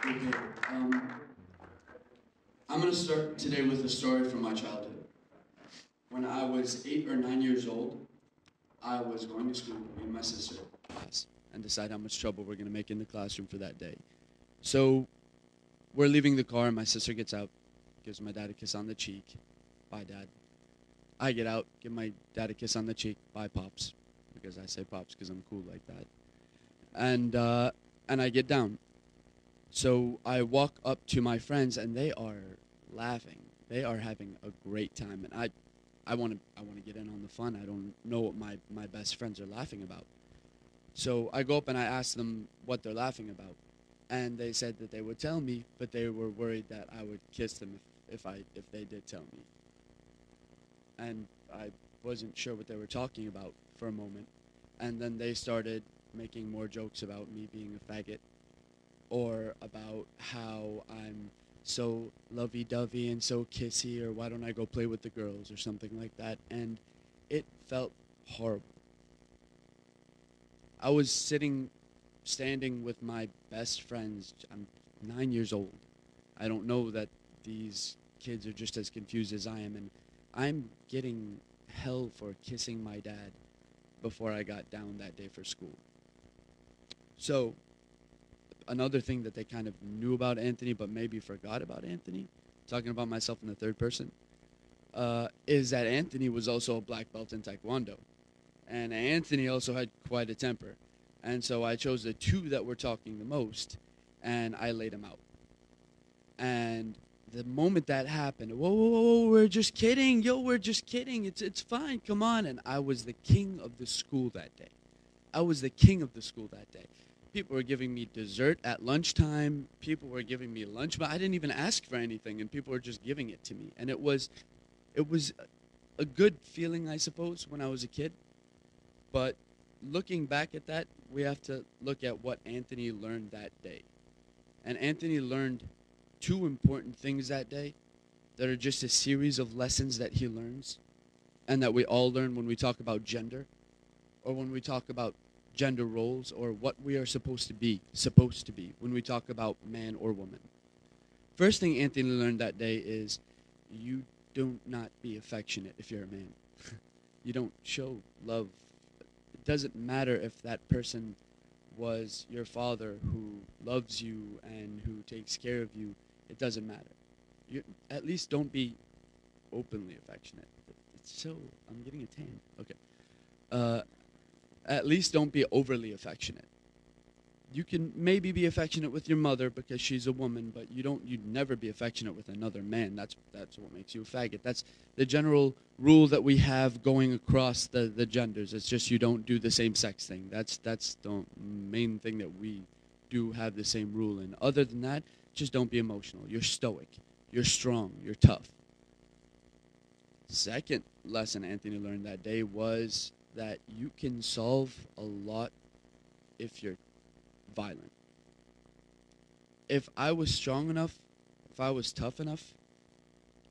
Okay. I'm going to start today with a story from my childhood. When I was 8 or 9 years old, I was going to school, me and my sister, and decide how much trouble we're going to make in the classroom for that day. So we're leaving the car, and my sister gets out, gives my dad a kiss on the cheek. Bye, Dad. I get out, give my dad a kiss on the cheek. Bye, Pops. Because I say Pops because I'm cool like that. And I get down. So I walk up to my friends, and they are laughing. They are having a great time, and I want to get in on the fun. I don't know what my best friends are laughing about. So I go up and I ask them what they're laughing about, and they said that they would tell me, but they were worried that I would kiss them if they did tell me. And I wasn't sure what they were talking about for a moment, and then they started making more jokes about me being a faggot, or about how I'm so lovey-dovey and so kissy, or why don't I go play with the girls, or something like that, and it felt horrible. I was standing with my best friends. I'm 9 years old. I don't know that these kids are just as confused as I am, and I'm getting hell for kissing my dad before I got down that day for school. So another thing that they kind of knew about Anthony but maybe forgot about Anthony, talking about myself in the third person, is that Anthony was also a black belt in Taekwondo. And Anthony also had quite a temper. And so I chose the two that were talking the most, and I laid him out. And the moment that happened, whoa, whoa, whoa, we're just kidding. Yo, we're just kidding. It's fine. Come on. And I was the king of the school that day. I was the king of the school that day. People were giving me dessert at lunchtime. People were giving me lunch, but I didn't even ask for anything, and people were just giving it to me. And it was a good feeling, I suppose, when I was a kid. But looking back at that, we have to look at what Anthony learned that day. And Anthony learned two important things that day that are just a series of lessons that he learns and that we all learn when we talk about gender, or when we talk about gender roles, or what we are supposed to be when we talk about man or woman. First thing Anthony learned that day is you do not be affectionate if you're a man. You don't show love. It doesn't matter if that person was your father who loves you and who takes care of you. It doesn't matter. You at least don't be openly affectionate. It's so, I'm getting a tan. Okay. At least don't be overly affectionate. You can maybe be affectionate with your mother because she's a woman, but you'd never be affectionate with another man. That's what makes you a faggot. That's the general rule that we have going across the genders. It's just you don't do the same sex thing. That's the main thing that we do have the same rule in. Other than that, just don't be emotional. You're stoic. You're strong. You're tough. Second lesson Anthony learned that day was that you can solve a lot if you're violent. If I was strong enough, if I was tough enough,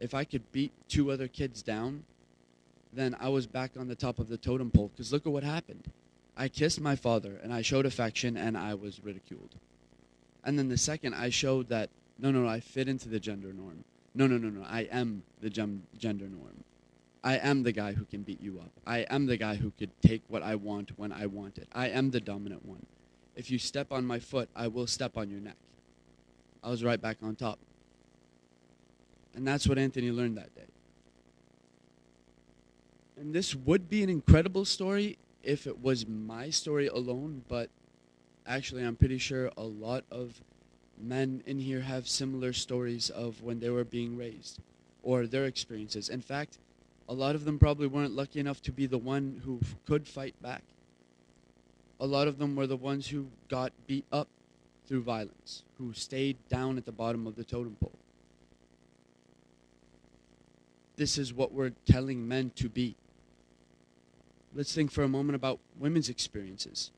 if I could beat two other kids down, then I was back on the top of the totem pole. Because look at what happened. I kissed my father, and I showed affection, and I was ridiculed. And then the second, I showed that, no, I fit into the gender norm. No, I am the gender norm. I am the guy who can beat you up. I am the guy who could take what I want when I want it. I am the dominant one. If you step on my foot, I will step on your neck. I was right back on top. And that's what Anthony learned that day. And this would be an incredible story if it was my story alone, but actually I'm pretty sure a lot of men in here have similar stories of when they were being raised or their experiences. In fact, a lot of them probably weren't lucky enough to be the one who could fight back. A lot of them were the ones who got beat up through violence, who stayed down at the bottom of the totem pole. This is what we're telling men to be. Let's think for a moment about women's experiences.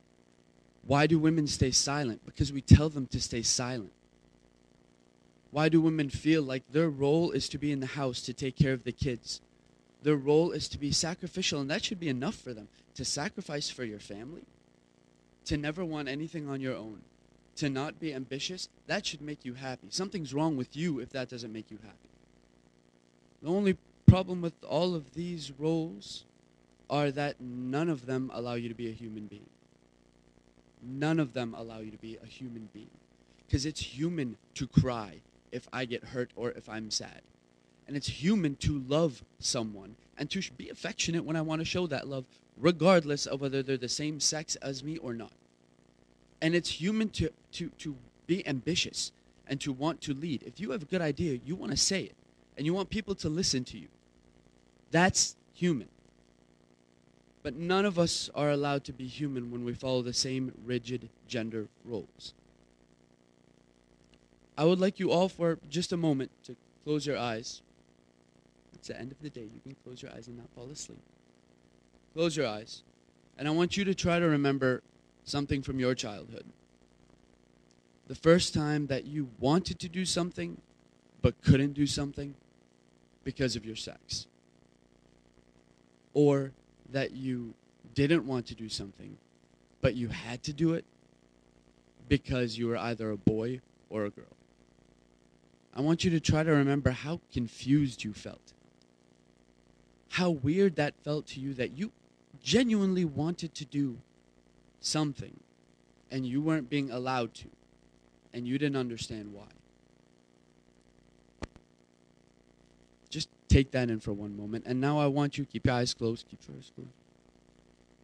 Why do women stay silent? Because we tell them to stay silent. Why do women feel like their role is to be in the house to take care of the kids? Their role is to be sacrificial, and that should be enough for them. To sacrifice for your family, to never want anything on your own, to not be ambitious, that should make you happy. Something's wrong with you if that doesn't make you happy. The only problem with all of these roles are that none of them allow you to be a human being. None of them allow you to be a human being. Because it's human to cry if I get hurt or if I'm sad. And it's human to love someone and to be affectionate when I want to show that love, regardless of whether they're the same sex as me or not. And it's human to be ambitious and to want to lead. If you have a good idea, you want to say it. And you want people to listen to you. That's human. But none of us are allowed to be human when we follow the same rigid gender roles. I would like you all for just a moment to close your eyes. It's the end of the day. You can close your eyes and not fall asleep. Close your eyes. And I want you to try to remember something from your childhood. The first time that you wanted to do something but couldn't do something because of your sex. Or that you didn't want to do something, but you had to do it because you were either a boy or a girl. I want you to try to remember how confused you felt. How weird that felt to you that you genuinely wanted to do something and you weren't being allowed to, and you didn't understand why. Just take that in for one moment. And now I want you, keep your eyes closed, keep your eyes closed.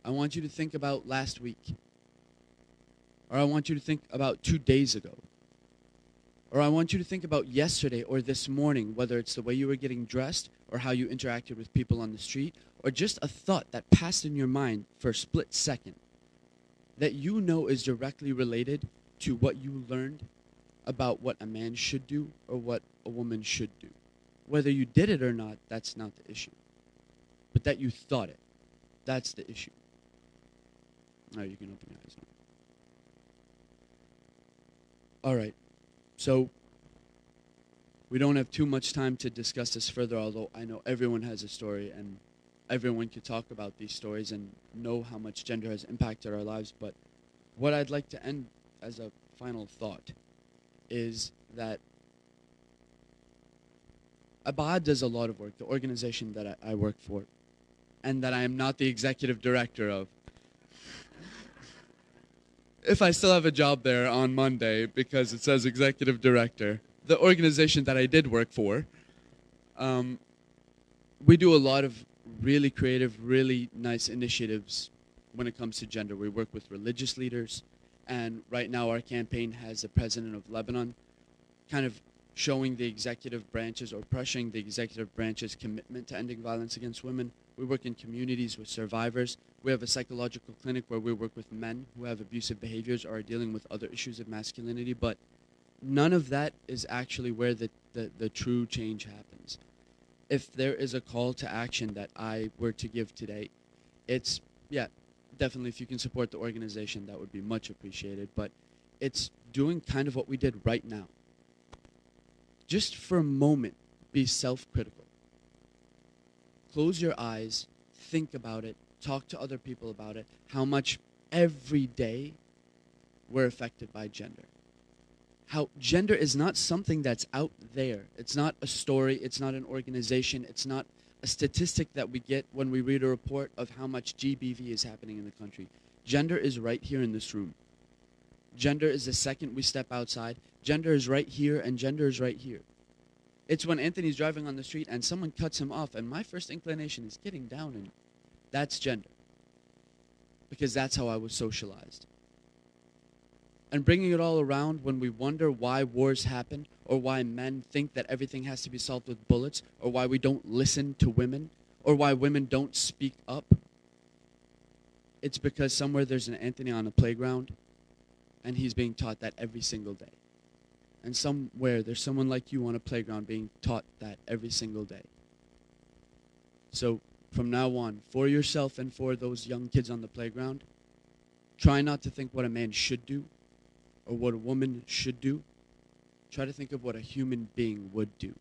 I want you to think about last week. Or I want you to think about 2 days ago. Or I want you to think about yesterday or this morning, whether it's the way you were getting dressed or how you interacted with people on the street, or just a thought that passed in your mind for a split second that you know is directly related to what you learned about what a man should do or what a woman should do. Whether you did it or not, that's not the issue. But that you thought it, that's the issue. All right, you can open your eyes now. All right, so we don't have too much time to discuss this further, although I know everyone has a story and everyone can talk about these stories and know how much gender has impacted our lives. But what I'd like to end as a final thought is that ABAAD does a lot of work, the organization that I work for, and that I am not the executive director of. If I still have a job there on Monday because it says executive director, the organization that I did work for, we do a lot of really creative, really nice initiatives when it comes to gender. We work with religious leaders, and right now our campaign has the president of Lebanon kind of showing the executive branches or pressuring the executive branch's commitment to ending violence against women. We work in communities with survivors. We have a psychological clinic where we work with men who have abusive behaviors or are dealing with other issues of masculinity, but none of that is actually where the true change happens. If there is a call to action that I were to give today, it's, yeah, definitely if you can support the organization, that would be much appreciated, but it's doing kind of what we did right now. Just for a moment, be self-critical. Close your eyes, think about it, talk to other people about it, how much every day we're affected by gender. How gender is not something that's out there. It's not a story, it's not an organization, it's not a statistic that we get when we read a report of how much GBV is happening in the country. Gender is right here in this room. Gender is the second we step outside. Gender is right here, and gender is right here. It's when Anthony's driving on the street and someone cuts him off, and my first inclination is getting down, and that's gender. Because that's how I was socialized. And bringing it all around when we wonder why wars happen, or why men think that everything has to be solved with bullets, or why we don't listen to women, or why women don't speak up, it's because somewhere there's an Anthony on a playground, and he's being taught that every single day. And somewhere there's someone like you on a playground being taught that every single day. So from now on, for yourself and for those young kids on the playground, try not to think what a man should do or what a woman should do. Try to think of what a human being would do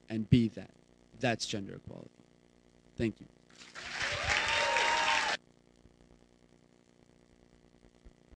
and be that. That's gender equality. Thank you.